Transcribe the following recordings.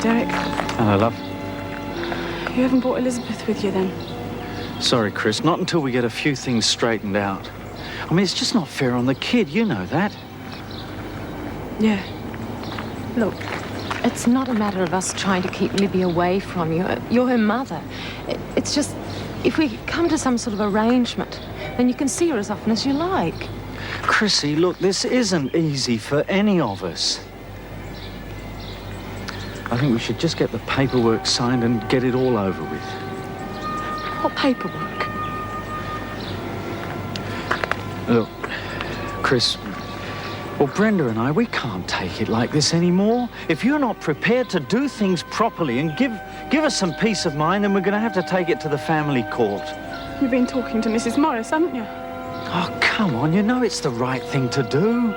Derek. Hello, love. You haven't brought Elizabeth with you, then? Sorry, Chris, not until we get a few things straightened out. I mean, it's just not fair on the kid, you know that. Yeah. Look, it's not a matter of us trying to keep Libby away from you. You're her mother. It's just, if we come to some sort of arrangement, then you can see her as often as you like. Chrissy, look, this isn't easy for any of us. I think we should just get the paperwork signed and get it all over with. What paperwork? Look, Chris, well, Brenda and I, we can't take it like this anymore. If you're not prepared to do things properly and give us some peace of mind, then we're going to have to take it to the family court. You've been talking to Mrs. Morris, haven't you? Oh, come on, you know it's the right thing to do.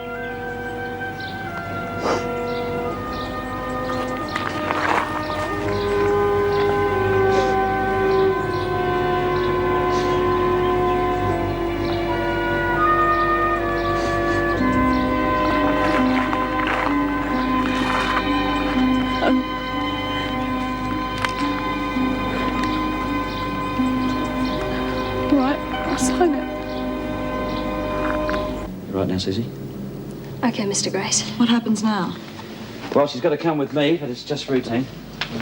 Susie? Okay, Mr. Grace. What happens now? Well, she's got to come with me, but it's just routine.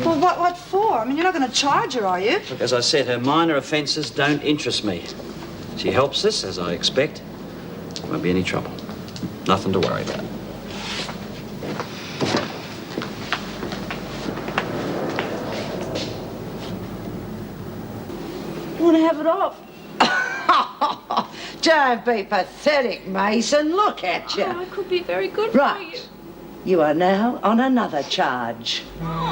Well, what for? I mean, you're not going to charge her, are you? Look, as I said, her minor offences don't interest me. She helps us, as I expect. Won't be any trouble. Nothing to worry about. You want to have it off? Don't be pathetic, Mason. Look at you. Oh, I could be very good right. for you. You are now on another charge.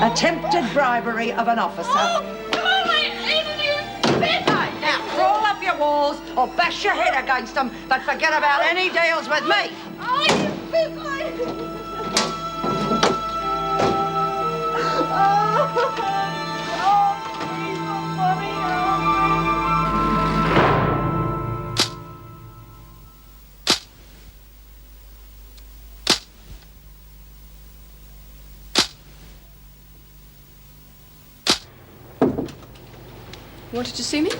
Attempted bribery of an officer. Oh, God, I hated you. Right, now crawl up your walls or bash your head against them, but forget about any deals with me. Oh, you big lady. Wanted to see me?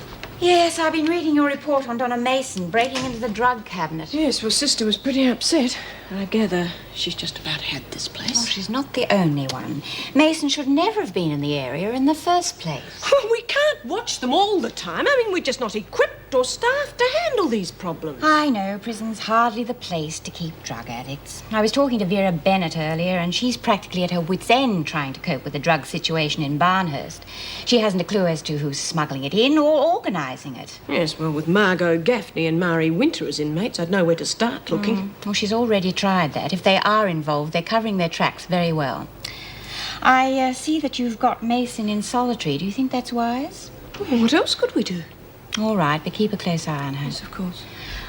Yes, I've been reading your report on Donna Mason breaking into the drug cabinet. Yes, well, Sister was pretty upset. I gather she's just about had this place. Oh, she's not the only one. Mason should never have been in the area in the first place. Well, we can't watch them all the time. I mean, we're just not equipped or staffed to handle these problems. I know, prison's hardly the place to keep drug addicts. I was talking to Vera Bennett earlier, and she's practically at her wit's end trying to cope with the drug situation in Barnhurst. She hasn't a clue as to who's smuggling it in or organising it. Yes, well, with Margot Gaffney and Mari Winter as inmates, I'd know where to start looking. Well, she's already tried that. If they are involved, they're covering their tracks very well. I see that you've got Mason in solitary. Do you think that's wise? Well, what else could we do? All right, but keep a close eye on her. Yes, of course.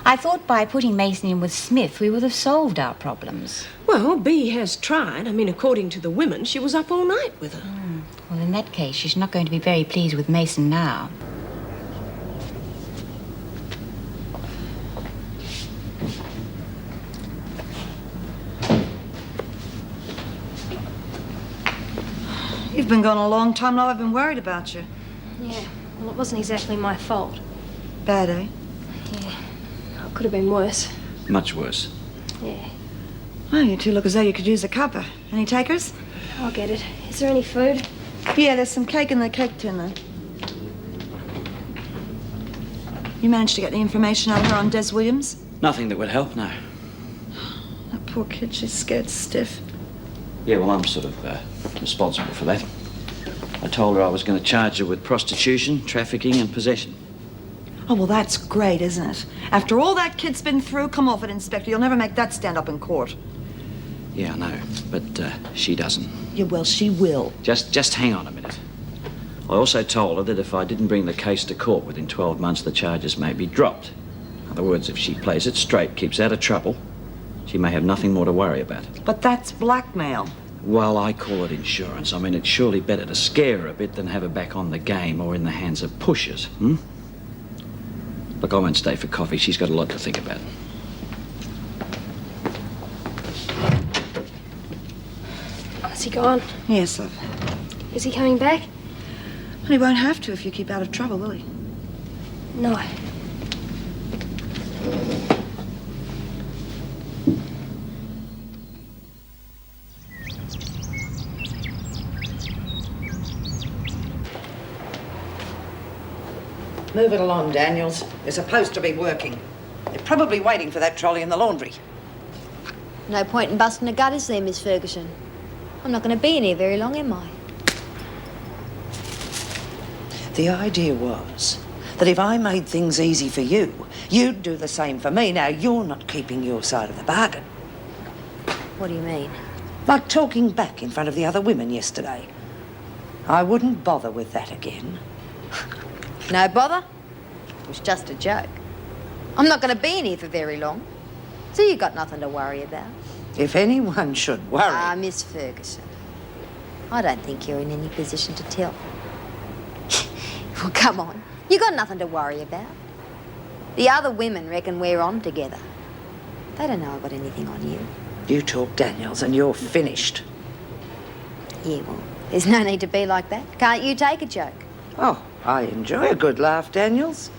I thought by putting Mason in with Smith, we would have solved our problems. Well, Bea has tried. I mean, according to the women, she was up all night with her. Well, in that case, she's not going to be very pleased with Mason now. You've been gone a long time now. I've been worried about you. Yeah, well, it wasn't exactly my fault. Bad, eh? Yeah, it could have been worse. Much worse. Yeah. Well, you two look as though you could use a cuppa. Any takers? I'll get it. Is there any food? Yeah, there's some cake in the cake tin, though. You managed to get the information out of her on Des Williams? Nothing that would help, no. That poor kid, she's scared stiff. Yeah, well, I'm sort of responsible for that. I told her I was going to charge her with prostitution, trafficking and possession. Oh, well, that's great, isn't it? After all that kid's been through, come off it, Inspector. You'll never make that stand up in court. Yeah, I know, but she doesn't. Yeah, well, she will. Just hang on a minute. I also told her that if I didn't bring the case to court within 12 months, the charges may be dropped. In other words, if she plays it straight, keeps out of trouble, she may have nothing more to worry about. But that's blackmail. Well, I call it insurance. I mean, it's surely better to scare her a bit than have her back on the game or in the hands of pushers, Look, I won't stay for coffee. She's got a lot to think about. Has he gone? Yes, love. Is he coming back? Well, he won't have to if you keep out of trouble, will he? No. Move it along, Daniels. They're supposed to be working. They're probably waiting for that trolley in the laundry. No point in busting a gut, is there, Miss Ferguson? I'm not going to be in here very long, am I? The idea was that if I made things easy for you, you'd do the same for me. Now, you're not keeping your side of the bargain. What do you mean? Like talking back in front of the other women yesterday. I wouldn't bother with that again. No bother? It was just a joke. I'm not going to be in here for very long. So you got nothing to worry about. If anyone should worry... Ah, Miss Ferguson. I don't think you're in any position to tell. Well, come on. You got nothing to worry about. The other women reckon we're on together. They don't know I've got anything on you. You talk, Daniels, and you're finished. Yeah, well, there's no need to be like that. Can't you take a joke? Oh, I enjoy a good laugh, Daniels.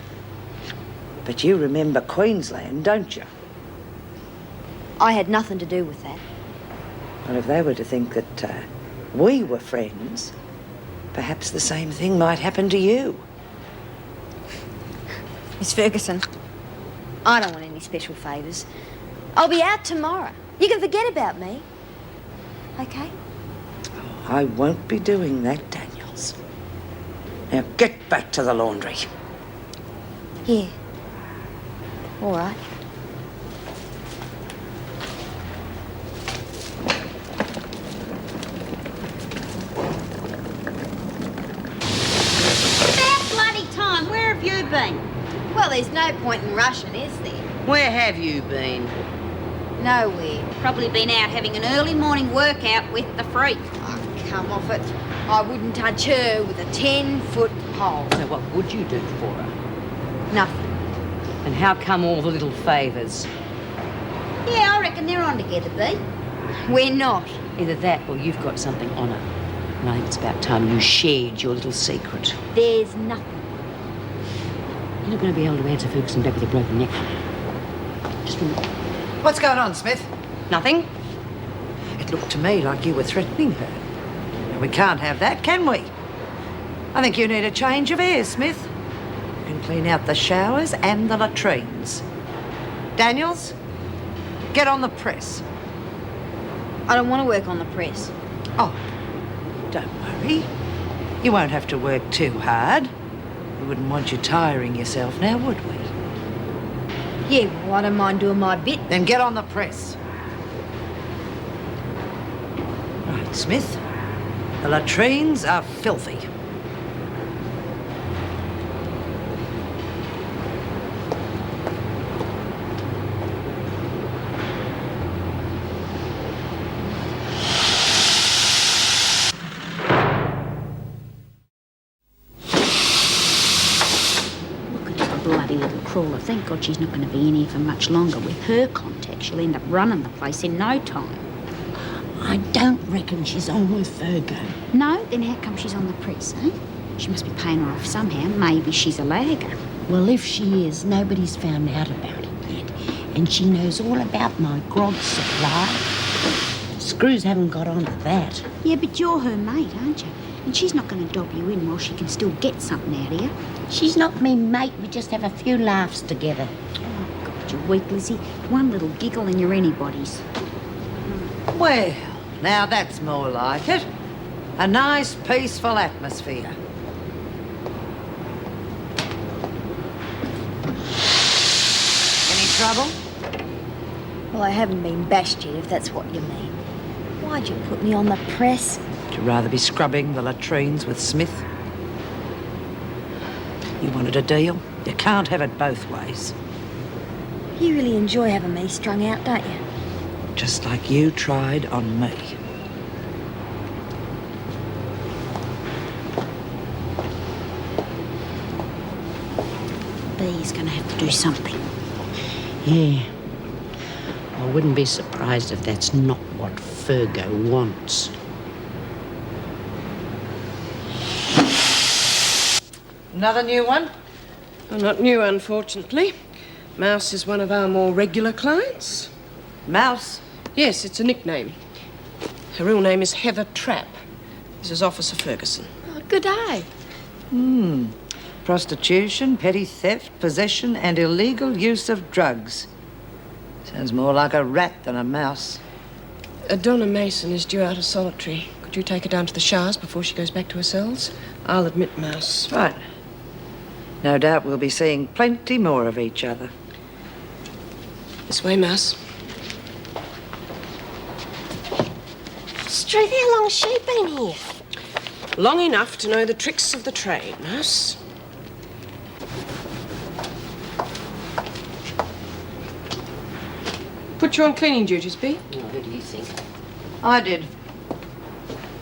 But you remember Queensland, don't you? I had nothing to do with that. Well, if they were to think that we were friends, perhaps the same thing might happen to you. Miss Ferguson, I don't want any special favours. I'll be out tomorrow. You can forget about me. Okay? I won't be doing that, Daniels. Now get back to the laundry. Yeah. All right. About bloody time. Where have you been? Well, there's no point in rushing, is there? Where have you been? Nowhere. Probably been out having an early morning workout with the freak. Oh, come off it. I wouldn't touch her with a 10-foot pole. So what would you do for her? Nothing. And how come all the little favours? Yeah, I reckon they're on together, B. We're not. Either that or you've got something on her. And I think it's about time you shared your little secret. There's nothing. You're not going to be able to answer Ferguson back with a broken neck. Just remember. What's going on, Smith? Nothing? It looked to me like you were threatening her. And we can't have that, can we? I think you need a change of air, Smith. You can clean out the showers and the latrines. Daniels, get on the press. I don't want to work on the press. Oh, don't worry. You won't have to work too hard. We wouldn't want you tiring yourself now, would we? Yeah, well, I don't mind doing my bit. Then get on the press. Right, Smith. The latrines are filthy. Bloody little crawler. Thank God she's not going to be in here for much longer. With her contact, she'll end up running the place in no time. I don't reckon she's on with Virgo. No? Then how come she's on the press, eh? She must be paying her off somehow. Maybe she's a lagger. Well, if she is, nobody's found out about it yet. And she knows all about my grog supply. Screws haven't got onto that. Yeah, but you're her mate, aren't you? And she's not going to dob you in while she can still get something out of you. She's not me mate. We just have a few laughs together. Oh, God, you're weak, Lizzie. One little giggle and you're anybody's. Well, now that's more like it. A nice, peaceful atmosphere. Any trouble? Well, I haven't been bashed yet, if that's what you mean. Why'd you put me on the press? Would you rather be scrubbing the latrines with Smith? You wanted a deal? You can't have it both ways. You really enjoy having me strung out, don't you? Just like you tried on me. B's going to have to do something. Yeah. I wouldn't be surprised if that's not what Virgo wants. Another new one? Well, not new, unfortunately. Mouse is one of our more regular clients. Mouse? Yes, it's a nickname. Her real name is Heather Trapp. This is Officer Ferguson. Oh, good day. Prostitution, petty theft, possession, and illegal use of drugs. Sounds more like a rat than a mouse. Donna Mason is due out of solitary. Could you take her down to the showers before she goes back to her cells? I'll admit Mouse. Right. No doubt we'll be seeing plenty more of each other. This way, Mouse. Struth, how long's she been here? Long enough to know the tricks of the trade, Mouse. Put you on cleaning duties, B? Oh, who do you think? I did.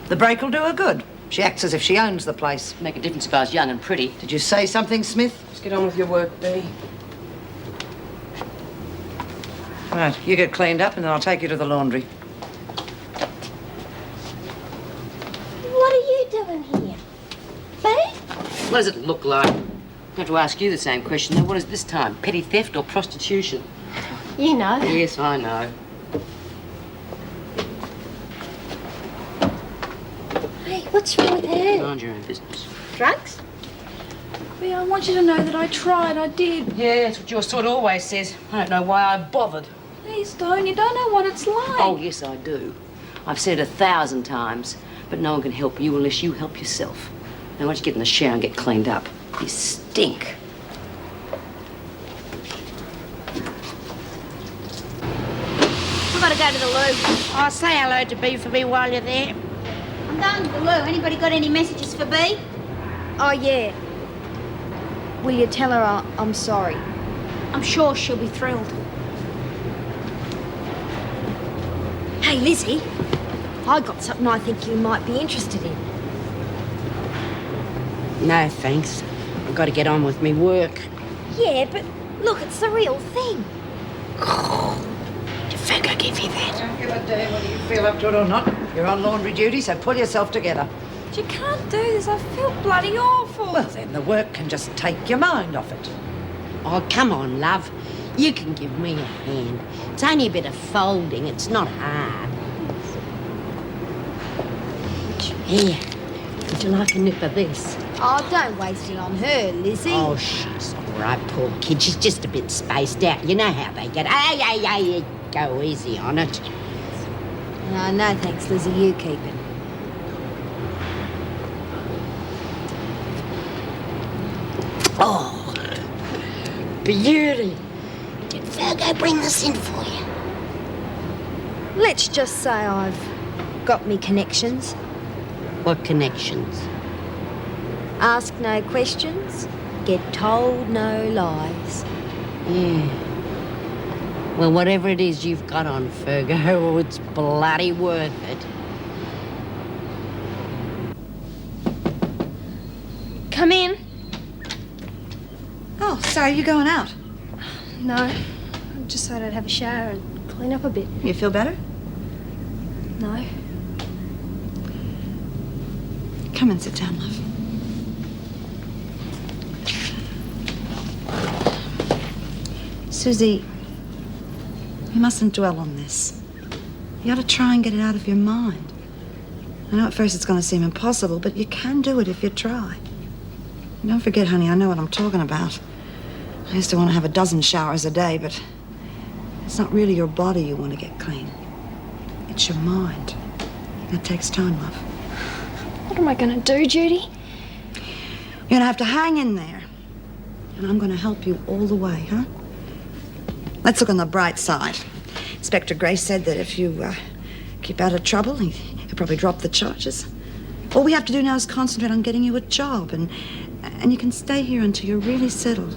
The break will do her good. She acts as if she owns the place. Make a difference if I was young and pretty. Did you say something, Smith? Let's get on with your work, B. Right, you get cleaned up and then I'll take you to the laundry. What are you doing here? B? What does it look like? I have to ask you the same question, though. What is this time? Petty theft or prostitution? You know. Yes, I know. Hey, what's wrong with her? Mind your own business. Drugs? B, I want you to know that I tried. I did. Yeah, that's what your sort always says. I don't know why I bothered. Please don't. You don't know what it's like. Oh, yes, I do. I've said it 1,000 times, but no one can help you unless you help yourself. Now, why don't you get in the shower and get cleaned up? You stink. I've got to go to the loo. Oh, say hello to B for me while you're there. I'm going to the loo. Anybody got any messages for B? Oh, yeah. Will you tell her I'm sorry? I'm sure she'll be thrilled. Hey, Lizzie. I got something I think you might be interested in. No, thanks. I've got to get on with me work. Yeah, but look, it's the real thing. Did Fergo give you that? Don't give a damn whether you feel up to it or not. You're on laundry duty, so pull yourself together. But you can't do this. I feel bloody awful. Well, then the work can just take your mind off it. Oh, come on, love. You can give me a hand. It's only a bit of folding. It's not hard. Here. Would you like a nip of this? Oh, don't waste it on her, Lizzie. Oh, she's all right, poor kid. She's just a bit spaced out. You know how they get. Hey, go easy on it. No, thanks, Lizzie. You keep it. Oh, beauty. Did Fergo bring this in for you? Let's just say I've got me connections. What connections? Ask no questions, get told no lies. Yeah. Well, whatever it is you've got on, Fergo, it's bloody worth it. Come in. Oh, sorry, you going out? No, I just thought I'd have a shower and clean up a bit. You feel better? No. Come and sit down, love. Susie, you mustn't dwell on this. You ought to try and get it out of your mind. I know at first it's going to seem impossible, but you can do it if you try. And don't forget, honey, I know what I'm talking about. I used to want to have 12 showers a day, but it's not really your body you want to get clean. It's your mind. That takes time, love. What am I going to do, Judy? You're going to have to hang in there. And I'm going to help you all the way, huh? Let's look on the bright side. Inspector Gray said that if you keep out of trouble, he'll probably drop the charges. All we have to do now is concentrate on getting you a job, and you can stay here until you're really settled.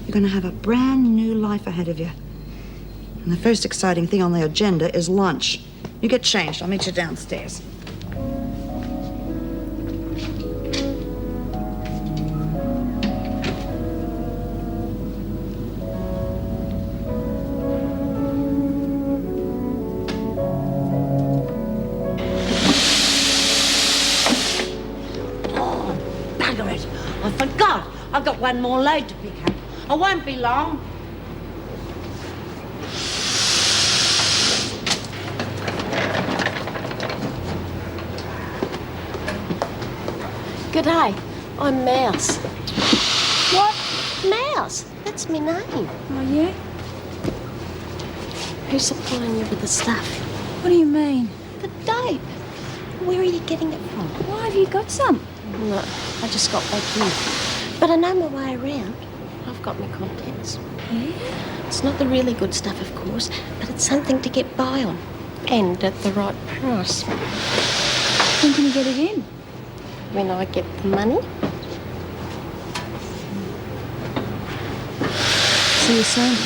You're going to have a brand new life ahead of you. And the first exciting thing on the agenda is lunch. You get changed. I'll meet you downstairs. I forgot. I've got one more load to pick up. I won't be long. G'day, I'm Mouse. What? Mouse? That's my name. Oh, yeah? Who's supplying you with the stuff? What do you mean? The dope. Where are you getting it from? Why have you got some? No, I just got back in. But I know my way around. I've got my contacts. Yeah? It's not the really good stuff, of course, but it's something to get by on. And at the right price. When can you get it in? When I get the money. See you soon.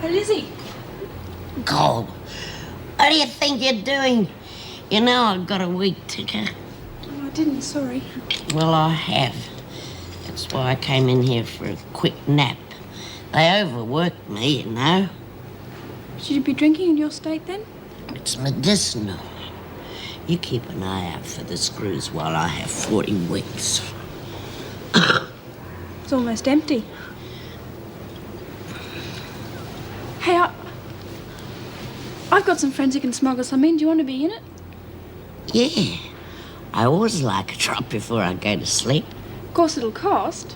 Hey, Lizzie. Go. What do you think you're doing? You know I've got a week ticker. Oh, I didn't, sorry. Well, I have. That's why I came in here for a quick nap. They overworked me, you know. Should you be drinking in your state then? It's medicinal. You keep an eye out for the screws while I have 40 weeks. It's almost empty. Hey, I've got some friends who can smuggle some in. Do you want to be in it? Yeah. I always like a drop before I go to sleep. Of course it'll cost.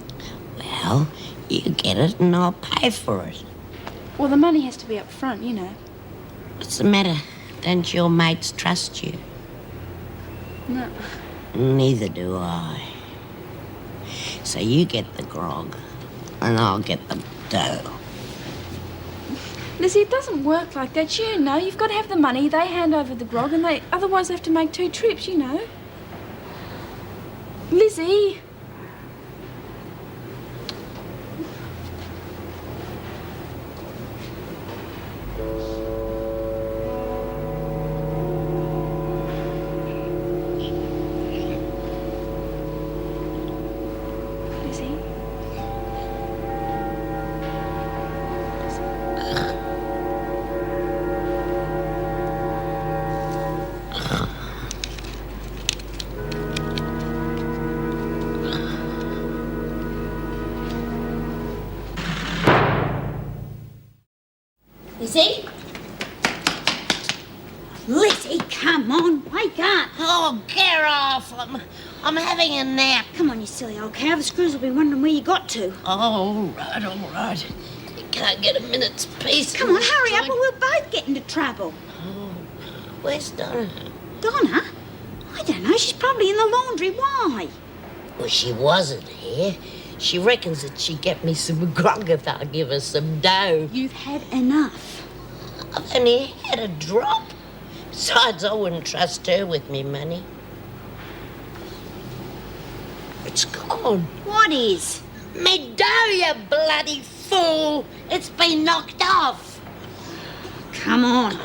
Well, you get it and I'll pay for it. Well, the money has to be up front, you know. What's the matter? Don't your mates trust you? No. Neither do I. So you get the grog and I'll get the dough. Lizzie, it doesn't work like that. You know, you've got to have the money. They hand over the grog and otherwise they have to make 2 trips, you know. Lizzie. Lizzie? Lizzie, come on, wake up. Oh, get off. I'm having a nap. Come on, you silly old cow. The screws will be wondering where you got to. Oh, all right. You can't get a minute's peace. Come on, hurry up or we'll both get into trouble. Oh, where's Donna? Donna? I don't know. She's probably in the laundry. Why? Well, she wasn't here. She reckons that she'd get me some grog if I give her some dough. You've had enough. I've only had a drop. Besides, I wouldn't trust her with me money. It's gone. What is? Me dough, you bloody fool! It's been knocked off. Come on.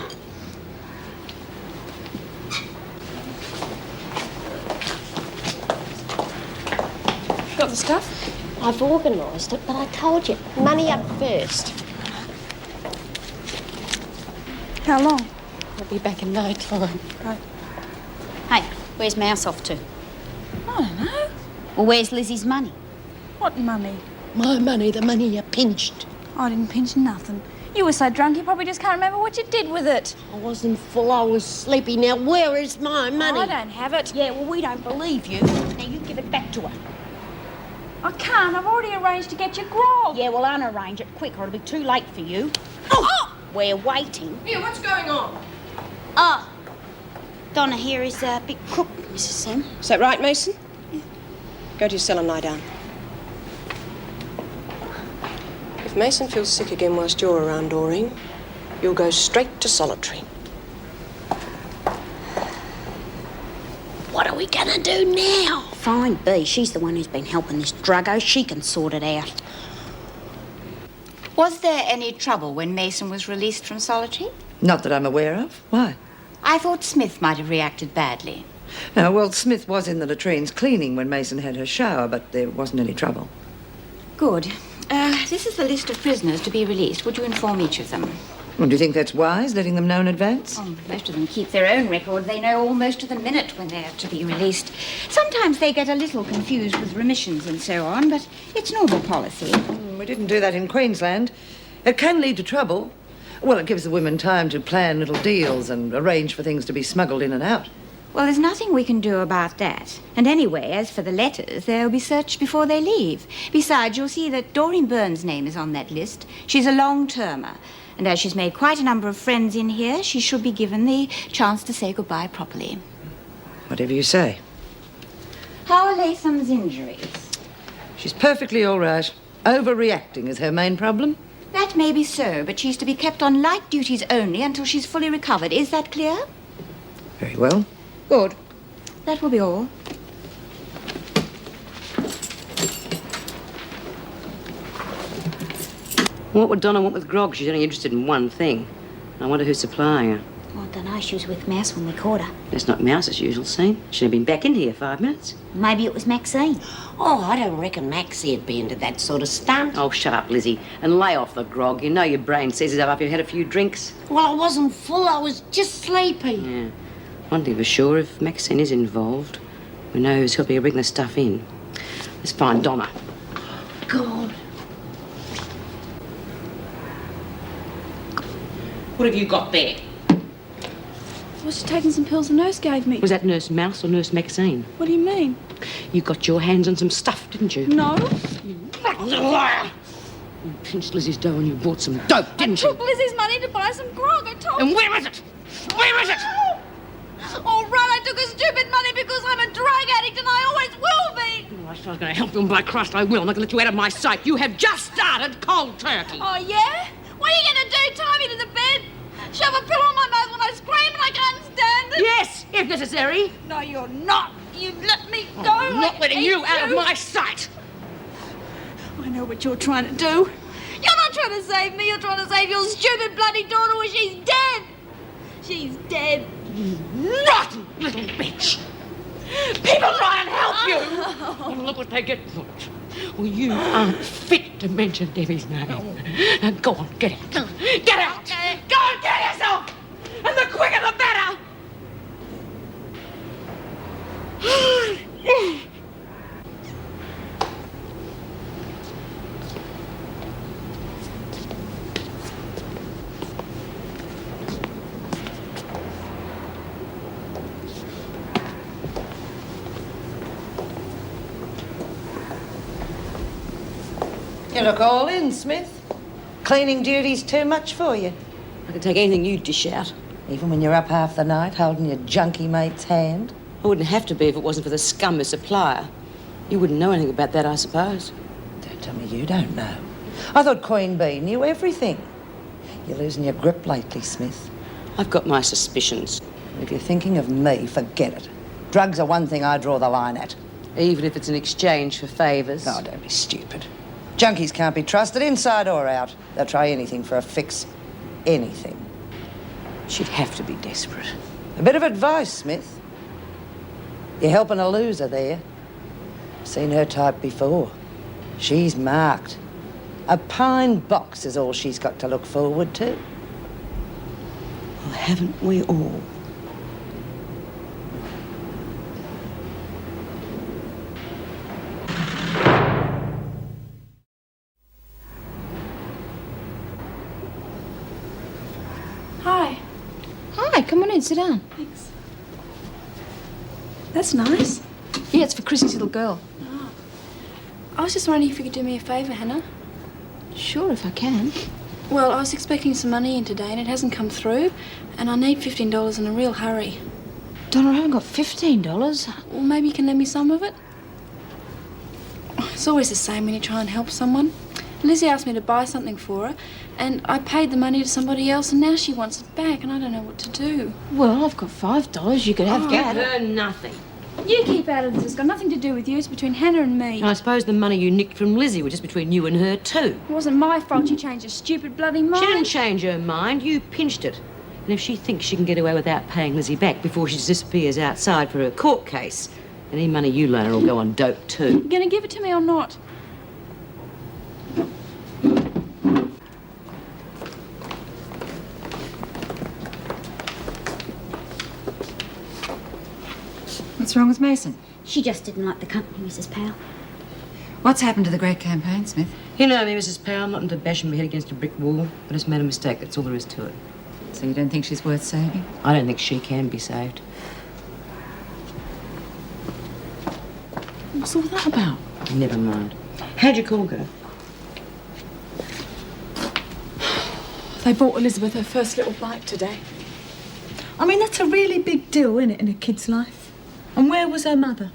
Got the stuff? I've organised it, but I told you, money up first. How long? I'll be back in no time. Right. Hey, where's Mouse off to? I don't know. Well, where's Lizzie's money? What money? My money, the money you pinched. I didn't pinch nothing. You were so drunk you probably just can't remember what you did with it. I wasn't full, I was sleepy. Now, where is my money? I don't have it. Yeah, well, we don't believe you. Now, you give it back to her. I can't. I've already arranged to get your grog. Yeah, well, unarrange it quick or it'll be too late for you. Oh! We're waiting. Here, what's going on? Oh, Donna here is a big crook, Mrs. Sam. Is that right, Mason? Yeah. Go to your cell and lie down. If Mason feels sick again whilst you're around, Doreen, you'll go straight to solitary. What are we gonna do now? Fine B. She's the one who's been helping this druggo. She can sort it out. Was there any trouble when Mason was released from solitary? Not that I'm aware of. Why? I thought Smith might have reacted badly. No, well, Smith was in the latrines cleaning when Mason had her shower, but there wasn't any trouble. Good. This is the list of prisoners to be released. Would you inform each of them? Well, do you think that's wise, letting them know in advance? Oh, most of them keep their own record. They know almost to the minute when they're to be released. Sometimes they get a little confused with remissions and so on, but it's normal policy. We didn't do that in Queensland. It can lead to trouble. Well, it gives the women time to plan little deals and arrange for things to be smuggled in and out. Well, there's nothing we can do about that. And anyway, as for the letters, they'll be searched before they leave. Besides, you'll see that Doreen Byrne's name is on that list. She's a long-termer. And as she's made quite a number of friends in here, she should be given the chance to say goodbye properly. Whatever you say. How are Latham's injuries? She's perfectly all right. Overreacting is her main problem. That may be so, but she's to be kept on light duties only until she's fully recovered. Is that clear? Very well. Good. That will be all. What would Donna want with grog? She's only interested in one thing. I wonder who's supplying her. Oh, I don't know. She was with Mouse when we caught her. That's not Mouse's usual scene. She'd have been back in here 5 minutes. Maybe it was Maxine. Oh, I don't reckon Maxie'd be into that sort of stunt. Oh, shut up, Lizzie, and lay off the grog. You know your brain seizes up after you've had a few drinks. Well, I wasn't full. I was just sleepy. Yeah. One thing for sure, if Maxine is involved, we know who's helping her bring the stuff in. Let's find Donna. God. What have you got there? I was just taking some pills the nurse gave me. Was that Nurse Mouse or Nurse Maxine? What do you mean? You got your hands on some stuff, didn't you? No. Little liar! You pinched Lizzie's dough and you bought some dope, didn't you? I took Lizzie's money to buy some grog. I told And you. where is it? Where is it? All right, I took her stupid money because I'm a drug addict and I always will be. Oh, I said I was going to help you, and by Christ I will. I'm not going to let you out of my sight. You have just started cold turkey. Oh, yeah? What are you going to do? Tie me to the bed? Shove a pillow on my mouth when I scream and I can't stand it? Yes, if necessary. No, you're not. You let me go. I'm not letting you out of my sight. I know what you're trying to do. You're not trying to save me. You're trying to save your stupid bloody daughter when she's dead. She's dead. Rotten little bitch. People try and help you. And look what they get for it. Well, you aren't fit to mention Debbie's name. Now, go on, get out. Get out. Okay. Go and get yourself. And the quicker the better. You look all in, Smith. Cleaning duty's too much for you. I can take anything you dish out. Even when you're up half the night holding your junkie mate's hand. I wouldn't have to be if it wasn't for the scum who supply her. You wouldn't know anything about that, I suppose. Don't tell me you don't know. I thought Queen Bee knew everything. You're losing your grip lately, Smith. I've got my suspicions. If you're thinking of me, forget it. Drugs are one thing I draw the line at. Even if it's in exchange for favours. Oh, don't be stupid. Junkies can't be trusted inside or out. They'll try anything for a fix. Anything. She'd have to be desperate. A bit of advice, Smith. You're helping a loser there. Seen her type before. She's marked. A pine box is all she's got to look forward to. Well, haven't we all? Hi. Hi, come on in, sit down. Thanks. That's nice. Yeah, it's for Chrissy's little girl. Oh. I was just wondering if you could do me a favour, Hannah. Sure, if I can. Well, I was expecting some money in today and it hasn't come through, and I need $15 in a real hurry. Donna, I haven't got $15. Well, maybe you can lend me some of it? It's always the same when you try and help someone. Lizzie asked me to buy something for her, and I paid the money to somebody else, and now she wants it back, and I don't know what to do. Well, I've got $5. You could have Give that. her nothing. You keep out of this. It's got nothing to do with you. It's between Hannah and me. And I suppose the money you nicked from Lizzie was just between you and her too. It wasn't my fault she changed her stupid bloody mind. She didn't change her mind. You pinched it. And if she thinks she can get away without paying Lizzie back before she disappears outside for her court case, any money you loan her will go on dope too. You gonna give it to me or not? What's wrong with Mason? She just didn't like the company, Mrs. Powell. What's happened to the great campaign, Smith? You know me, Mrs. Powell, I'm not into bashing my head against a brick wall. I just made a mistake, that's all there is to it. So you don't think she's worth saving? I don't think she can be saved. What's all that about? Never mind. How'd your call go? They bought Elizabeth her first little bike today. I mean, that's a really big deal, isn't it, in a kid's life? And where was her mother?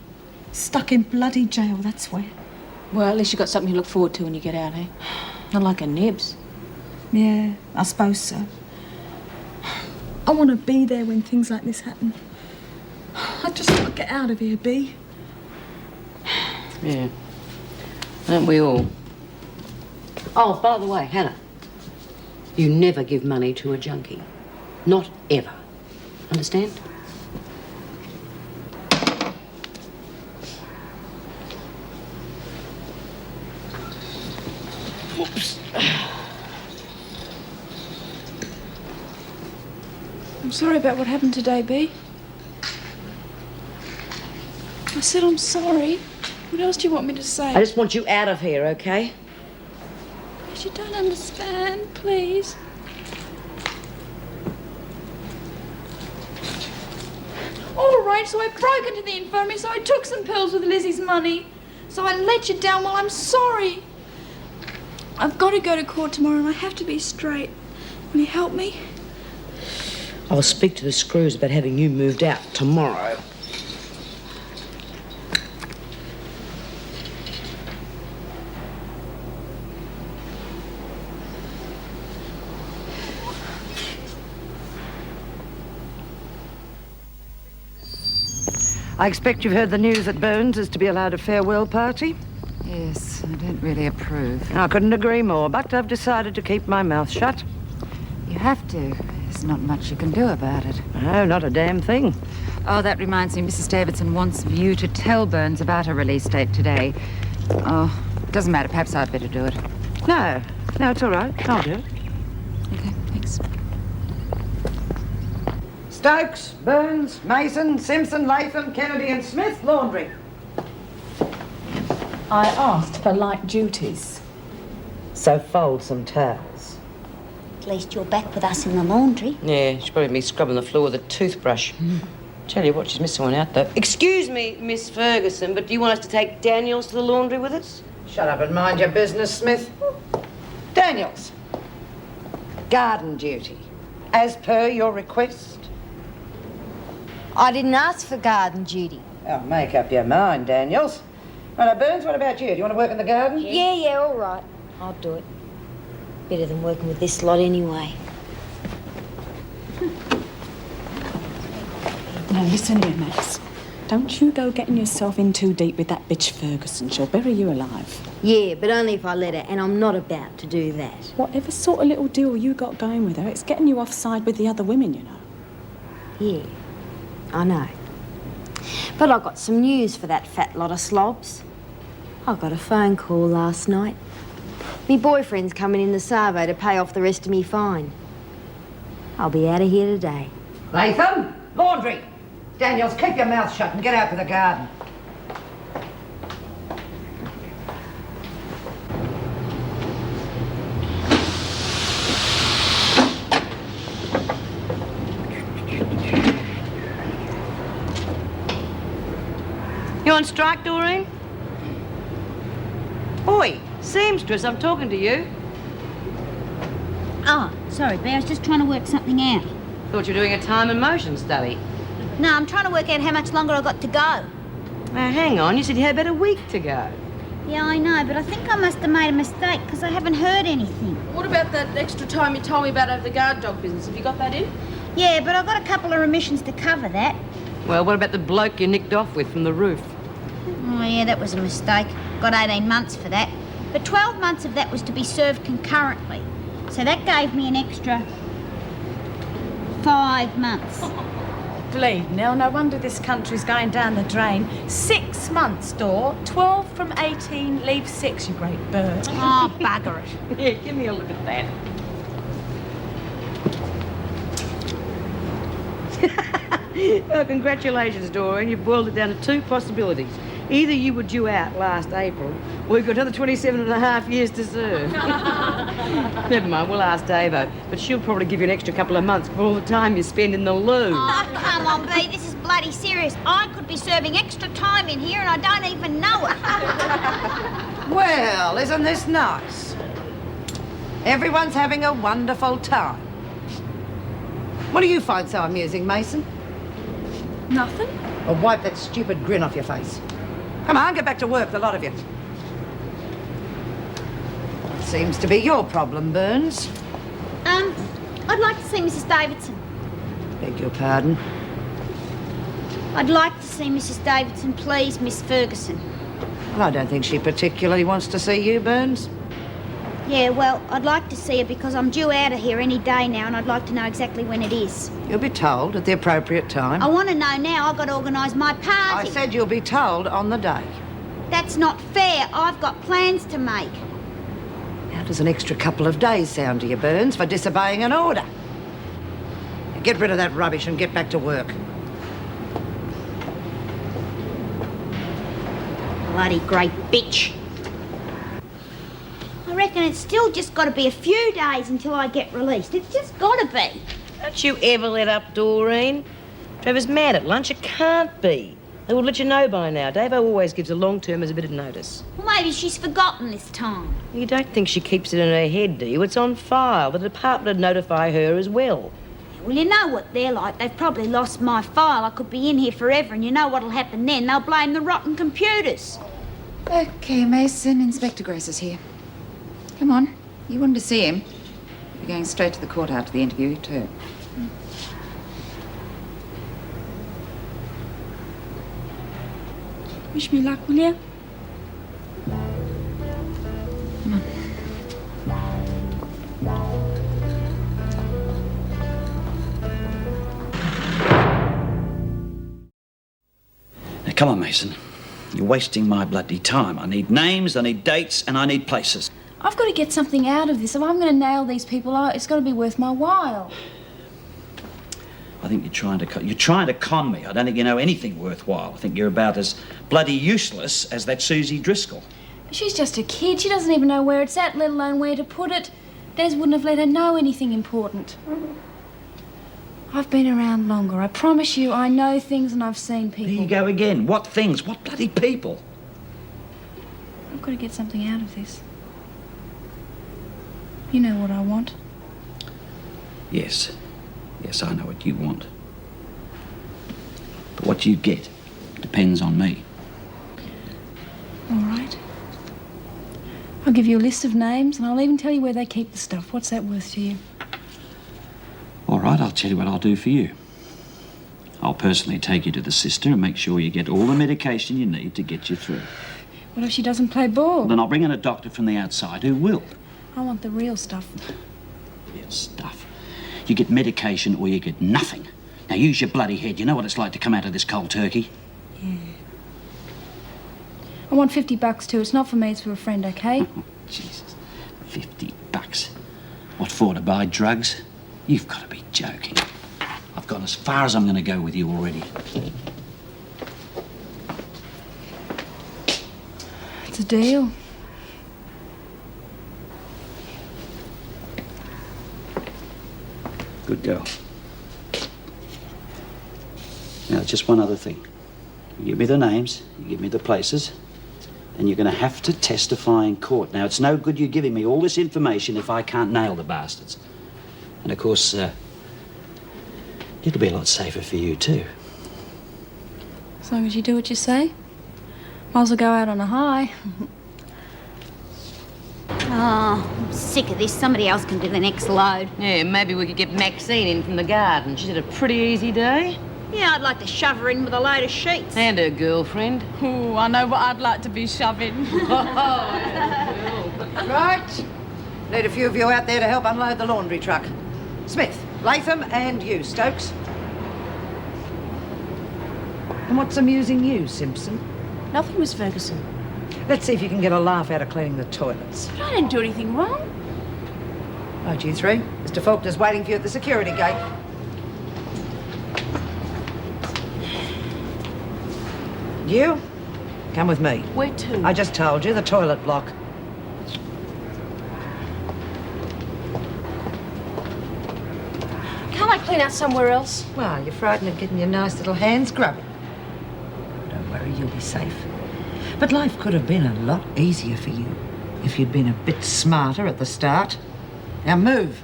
Stuck in bloody jail, that's where. Well, at least you got something to look forward to when you get out, eh? Not like her nibs. Yeah, I suppose so. I want to be there when things like this happen. I just want to get out of here, Bea. Yeah. Aren't we all? Oh, by the way, Hannah, you never give money to a junkie. Not ever. Understand? Oops. I'm sorry about what happened today, Bea. I said I'm sorry. What else do you want me to say? I just want you out of here, okay? But you don't understand, please. All right, so I broke into the infirmary, so I took some pills with Lizzie's money. So I let you down. Well, I'm sorry. I've got to go to court tomorrow and I have to be straight. Will you help me? I'll speak to the Screws about having you moved out tomorrow. I expect you've heard the news that Burns is to be allowed a farewell party? Yes, I don't really approve. I couldn't agree more, but I've decided to keep my mouth shut. You have to. There's not much you can do about it. No, not a damn thing. Oh, that reminds me, Mrs. Davidson wants you to tell Burns about her release date today. Oh, doesn't matter. Perhaps I'd better do it. No, it's all right. I'll do it. Okay, thanks. Stokes, Burns, Mason, Simpson, Latham, Kennedy and Smith, laundry. I asked for light duties. So fold some towels. At least you're back with us in the laundry. Yeah, she's probably be scrubbing the floor with a toothbrush. Tell you what, she's missing one out, though. Excuse me, Miss Ferguson, but do you want us to take Daniels to the laundry with us? Shut up and mind your business, Smith. Daniels. Garden duty. As per your request. I didn't ask for garden duty. Oh, make up your mind, Daniels. Right, Burns, what about you? Do you want to work in the garden? Yeah, all right. I'll do it. Better than working with this lot anyway. Now listen here, Max. Don't you go getting yourself in too deep with that bitch Ferguson. She'll bury you alive. Yeah, but only if I let her, and I'm not about to do that. Whatever sort of little deal you got going with her, it's getting you offside with the other women, you know. Yeah, I know. But I got some news for that fat lot of slobs. I got a phone call last night. Me boyfriend's coming in the Savo to pay off the rest of me fine. I'll be out of here today. Latham, laundry. Daniels, keep your mouth shut and get out to the garden. You on strike, Doreen? Oi, seamstress, I'm talking to you. Oh, sorry, Bea, I was just trying to work something out. Thought you were doing a time and motion study. No, I'm trying to work out how much longer I've got to go. Now, hang on, you said you had about a week to go. Yeah, I know, but I think I must have made a mistake because I haven't heard anything. What about that extra time you told me about over the guard dog business? Have you got that in? Yeah, but I've got a couple of remissions to cover that. Well, what about the bloke you nicked off with from the roof? Oh, yeah, that was a mistake. Got 18 months for that. But 12 months of that was to be served concurrently. So that gave me an extra 5 months. Bleed, Nell. No wonder this country's going down the drain. 6 months, Dor. 12 from 18 leaves 6, you great bird. Oh, bugger it. Yeah, give me a look at that. Well, congratulations, Doreen. You've boiled it down to two possibilities. Either you were due out last April, or you've got another 27 and a half years to serve. Never mind, we'll ask Davo. But she'll probably give you an extra couple of months for all the time you spend in the loo. Oh, come on, B. This is bloody serious. I could be serving extra time in here and I don't even know it. Well, isn't this nice? Everyone's having a wonderful time. What do you find so amusing, Mason? Nothing. Well, wipe that stupid grin off your face. Come on, get back to work, the lot of you. What seems to be your problem, Burns? I'd like to see Mrs. Davidson. Beg your pardon? I'd like to see Mrs. Davidson, please, Miss Ferguson. Well, I don't think she particularly wants to see you, Burns. Yeah, well, I'd like to see her because I'm due out of here any day now and I'd like to know exactly when it is. You'll be told at the appropriate time. I want to know now. I've got to organise my party. I said you'll be told on the day. That's not fair. I've got plans to make. How does an extra couple of days sound to you, Burns, for disobeying an order? Get rid of that rubbish and get back to work. Bloody great bitch. I reckon it's still just got to be a few days until I get released. It's just got to be. Don't you ever let up, Doreen. Trevor's mad at lunch. It can't be. They would let you know by now. Davo always gives a long term as a bit of notice. Well, maybe she's forgotten this time. You don't think she keeps it in her head, do you? It's on file. The department would notify her as well. Well, you know what they're like. They've probably lost my file. I could be in here forever, and you know what'll happen then. They'll blame the rotten computers. Okay, Mason, Inspector Grace is here. Come on. You wanted to see him. You're going straight to the court after the interview, too. Wish me luck, will you? Come on. Now, come on, Mason. You're wasting my bloody time. I need names, I need dates, and I need places. I've got to get something out of this. If I'm going to nail these people out, it's got to be worth my while. I think you're trying to con me. I don't think you know anything worthwhile. I think you're about as bloody useless as that Susie Driscoll. She's just a kid. She doesn't even know where it's at, let alone where to put it. Des wouldn't have let her know anything important. I've been around longer. I promise you, I know things and I've seen people. There you go again. What things? What bloody people? I've got to get something out of this. You know what I want. Yes. Yes, I know what you want. But what you get depends on me. All right. I'll give you a list of names and I'll even tell you where they keep the stuff. What's that worth to you? All right, I'll tell you what I'll do for you. I'll personally take you to the sister and make sure you get all the medication you need to get you through. What if she doesn't play ball? Then I'll bring in a doctor from the outside who will. I want the real stuff. Real stuff. You get medication or you get nothing. Now use your bloody head. You know what it's like to come out of this cold turkey? Yeah. I want $50 too. It's not for me, it's for a friend, okay? Jesus. $50. What for, to buy drugs? You've got to be joking. I've gone as far as I'm going to go with you already. It's a deal. Good girl. Now, just one other thing. You give me the names, you give me the places, and you're going to have to testify in court. Now, it's no good you giving me all this information if I can't nail the bastards. And, of course, it'll be a lot safer for you, too. As long as you do what you say. Might as well go out on a high. Oh, I'm sick of this. Somebody else can do the next load. Yeah, maybe we could get Maxine in from the garden. She's had a pretty easy day. Yeah, I'd like to shove her in with a load of sheets. And her girlfriend. Oh, I know what I'd like to be shoving. Right. Need a few of you out there to help unload the laundry truck. Smith, Latham, and you, Stokes. And what's amusing you, Simpson? Nothing, Miss Ferguson. Let's see if you can get a laugh out of cleaning the toilets. But I didn't do anything wrong. Right, you three. Mr. Faulkner's waiting for you at the security gate. You? Come with me. Where to? I just told you, the toilet block. Can't I clean out somewhere else? Well, you're frightened of getting your nice little hands grubby. Don't worry, you'll be safe. But life could have been a lot easier for you if you'd been a bit smarter at the start. Now move.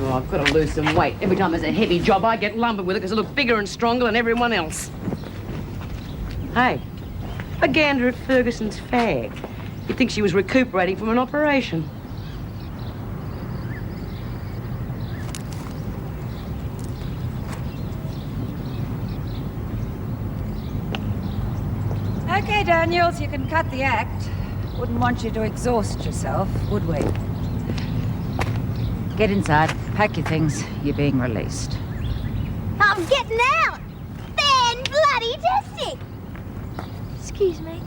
Oh, I've got to lose some weight. Every time there's a heavy job, I get lumbered with it because I look bigger and stronger than everyone else. Hey, a gander at Ferguson's fag. You'd think she was recuperating from an operation. Okay, Daniels, you can cut the act. Wouldn't want you to exhaust yourself, would we? Get inside, pack your things. You're being released. I'm getting out. Fan-bloody-tastic. Excuse me.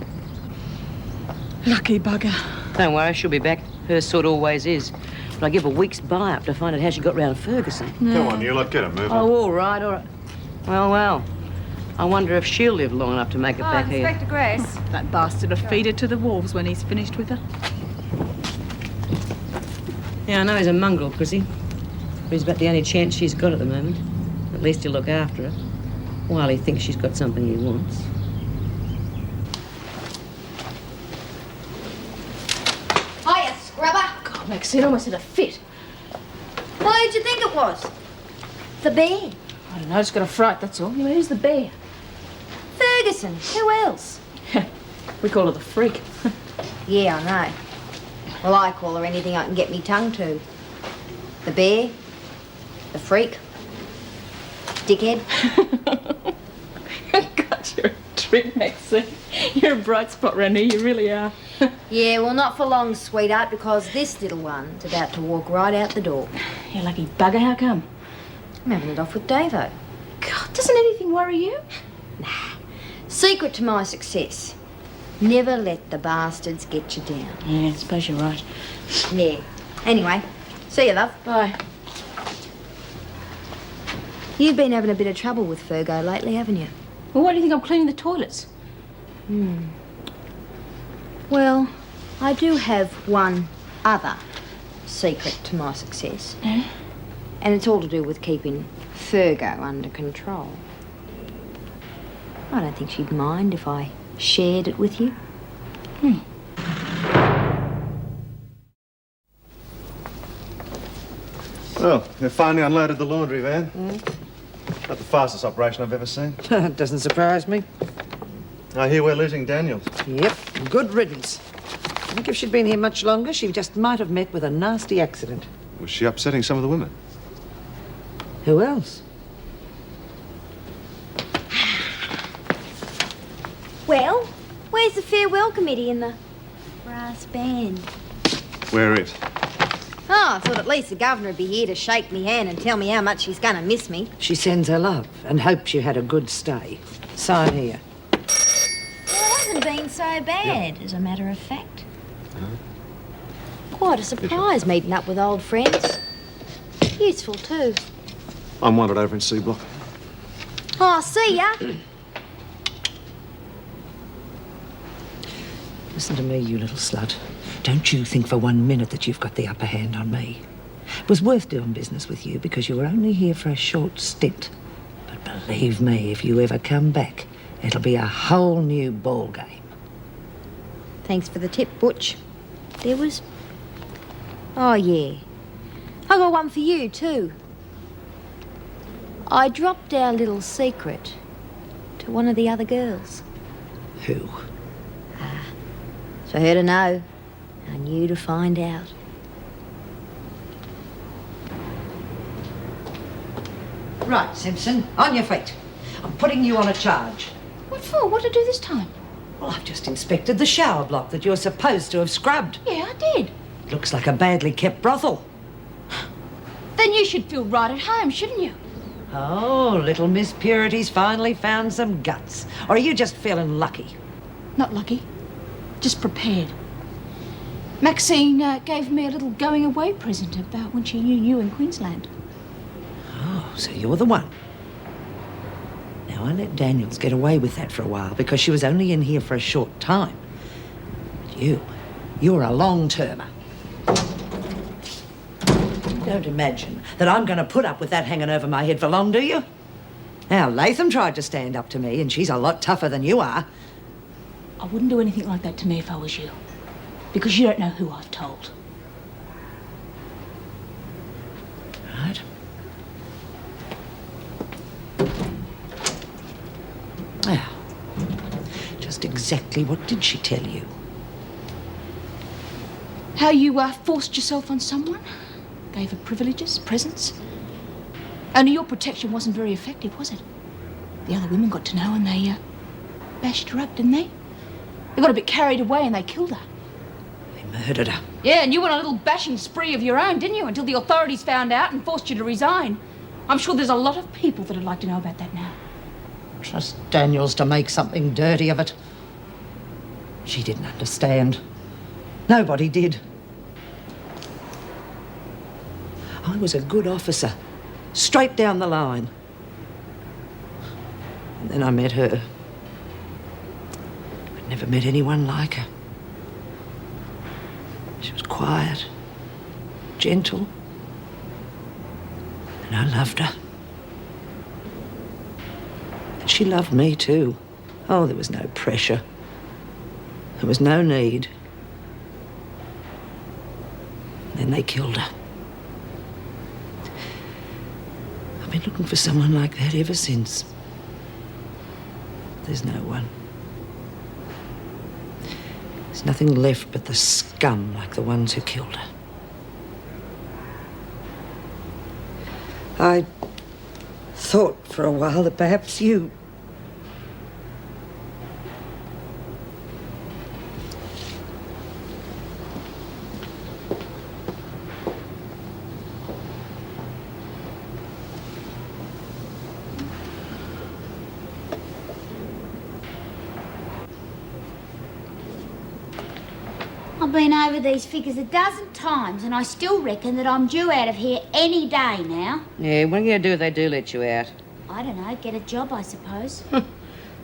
Lucky bugger. Don't worry, she'll be back. Her sort always is. But I give a week's buy-up to find out how she got round Ferguson. Come on, you lot, get her moving. Oh, all right, all right. Well. I wonder if she'll live long enough to make it back here. Inspector Grace. That bastard will feed her to the wolves when he's finished with her. Yeah, I know he's a mongrel, Chrissy. But he's about the only chance she's got at the moment. At least he'll look after her, while he thinks she's got something he wants. Hiya, scrubber. God, Maxine almost had a fit. Well, who'd you think it was? The bear. I don't know, just got a fright, that's all. I mean, who's the bear? Ferguson. Who else? We call her the freak. Yeah, I know. Well, I call her anything I can get me tongue to. The bear, the freak, dickhead. God, you're a trick, Maxine. You're a bright spot around here, you really are. Yeah, well, not for long, sweetheart, because this little one's about to walk right out the door. You lucky bugger, how come? I'm having it off with Davo. God, doesn't anything worry you? Secret to my success. Never let the bastards get you down. Yeah, I suppose you're right. Yeah. Anyway, see you, love. Bye. You've been having a bit of trouble with Fergo lately, haven't you? Well, why do you think I'm cleaning the toilets? Well, I do have one other secret to my success. Yeah? And it's all to do with keeping Fergo under control. I don't think she'd mind if I shared it with you. Well, they finally unloaded the laundry van. Not the fastest operation I've ever seen. Doesn't surprise me. I hear we're losing Daniels. Yep, good riddance. I think if she'd been here much longer, she just might have met with a nasty accident. Was she upsetting some of the women? Who else? Well, where's the farewell committee and the brass band? Where it? Oh, I thought at least the governor would be here to shake me hand and tell me how much she's going to miss me. She sends her love and hopes you had a good stay. Sign here. Well, it hasn't been so bad, as a matter of fact. Quite a surprise meeting up with old friends. Useful, too. I'm wanted over in C Block. Oh, see ya. Listen to me, you little slut. Don't you think for 1 minute that you've got the upper hand on me. It was worth doing business with you because you were only here for a short stint. But believe me, if you ever come back, it'll be a whole new ball game. Thanks for the tip, Butch. There was... Oh, yeah. I got one for you, too. I dropped our little secret to one of the other girls. Who? For her to know, and you to find out. Right, Simpson, on your feet. I'm putting you on a charge. What for? What to do this time? Well, I've just inspected the shower block that you're supposed to have scrubbed. Yeah, I did. Looks like a badly kept brothel. Then you should feel right at home, shouldn't you? Oh, little Miss Purity's finally found some guts. Or are you just feeling lucky? Not lucky. Just prepared. Maxine gave me a little going away present about when she knew you in Queensland. Oh, so you're the one. Now, I let Daniels get away with that for a while because she was only in here for a short time. But you're a long-termer. You don't imagine that I'm going to put up with that hanging over my head for long, do you? Now, Latham tried to stand up to me, and she's a lot tougher than you are. I wouldn't do anything like that to me if I was you. Because you don't know who I've told. Right. Well, just exactly what did she tell you? How you forced yourself on someone? Gave her privileges, presents? Only your protection wasn't very effective, was it? The other women got to know and they bashed her up, didn't they? They got a bit carried away and they killed her. They murdered her. Yeah, and you went on a little bashing spree of your own, didn't you? Until the authorities found out and forced you to resign. I'm sure there's a lot of people that'd like to know about that now. Trust Daniels to make something dirty of it. She didn't understand. Nobody did. I was a good officer, straight down the line. And then I met her. I'd never met anyone like her. She was quiet, gentle, and I loved her. And she loved me too. Oh, there was no pressure. There was no need. Then they killed her. I've been looking for someone like that ever since. There's no one. There's nothing left but the scum like the ones who killed her. I thought for a while that perhaps you... I've been over these figures a dozen times and I still reckon that I'm due out of here any day now. Yeah, what are you going to do if they do let you out? I don't know, get a job, I suppose.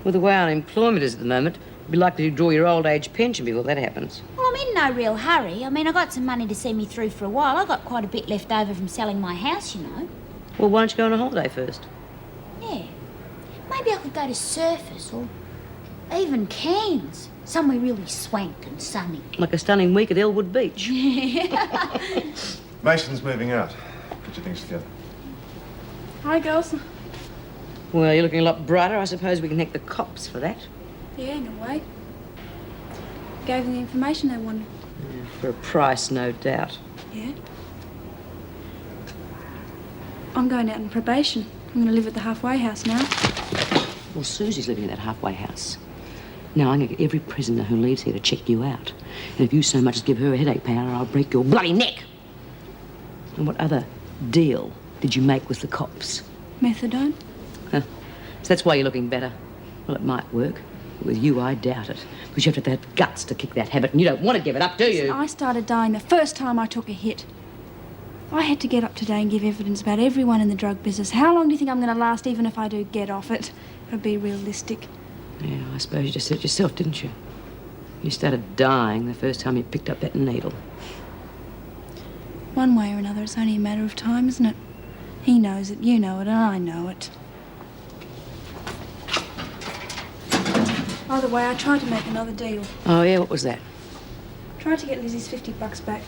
With the way unemployment is at the moment, you'd be likely to draw your old age pension before that happens. Well, I'm in no real hurry. I mean, I got some money to see me through for a while. I got quite a bit left over from selling my house, you know. Well, why don't you go on a holiday first? Yeah. Maybe I could go to Surfers or even Cairns. Somewhere really swank and sunny. Like a stunning week at Elwood Beach. Mason's moving out. Put your things together. Hi, girls. Well, you're looking a lot brighter. I suppose we can nick the cops for that. Yeah, in a way. Gave them the information they wanted. Yeah, for a price, no doubt. Yeah. I'm going out on probation. I'm going to live at the halfway house now. Well, Susie's living in that halfway house. Now, I'm going to get every prisoner who leaves here to check you out. And if you so much as give her a headache powder, I'll break your bloody neck. And what other deal did you make with the cops? Methadone. Huh. So that's why you're looking better. Well, it might work. But with you, I doubt it. Because you have to have guts to kick that habit, and you don't want to give it up, do you? Listen, I started dying the first time I took a hit. I had to get up today and give evidence about everyone in the drug business. How long do you think I'm going to last, even if I do get off it? It'll be realistic. Yeah, I suppose you just said it yourself, didn't you? You started dying the first time you picked up that needle. One way or another, it's only a matter of time, isn't it? He knows it, you know it, and I know it. By the way, I tried to make another deal. Oh, yeah? What was that? Tried to get Lizzie's $50 back.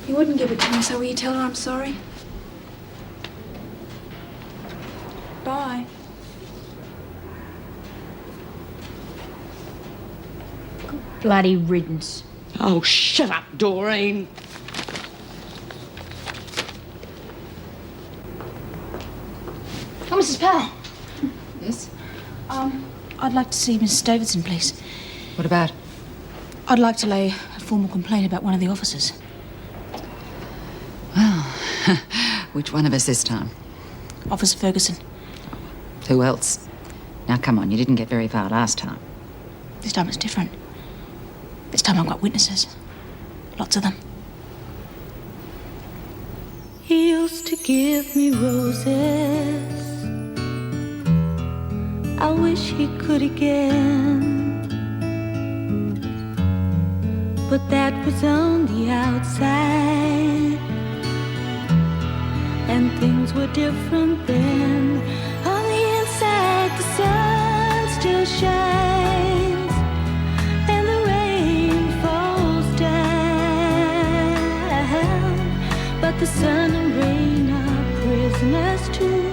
He wouldn't give it to me, so will you tell her I'm sorry? Bye. Bloody riddance. Oh, shut up, Doreen. Oh, Mrs. Powell. Yes? I'd like to see Mrs. Davidson, please. What about? I'd like to lay a formal complaint about one of the officers. Well, which one of us this time? Officer Ferguson. Who else? Now, come on, you didn't get very far last time. This time it's different. This time I've got witnesses. Lots of them. He used to give me roses I wish he could again. But that was on the outside, and things were different then. On the inside, the sun still shines, and the rain falls down. But the sun and rain are prisoners too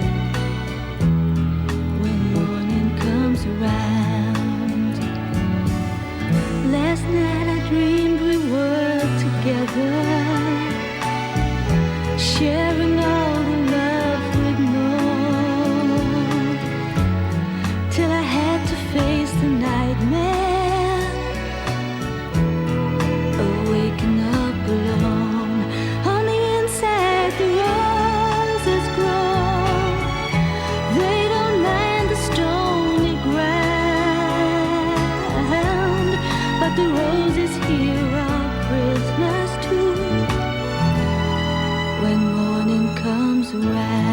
when morning comes around. Last night I dreamed we were together, sharing all the love we'd known, till I had to face the nightmare of waking up alone. On the inside, the roses grow. They don't mind the stony ground, but the roses here are prisoners too when morning comes around.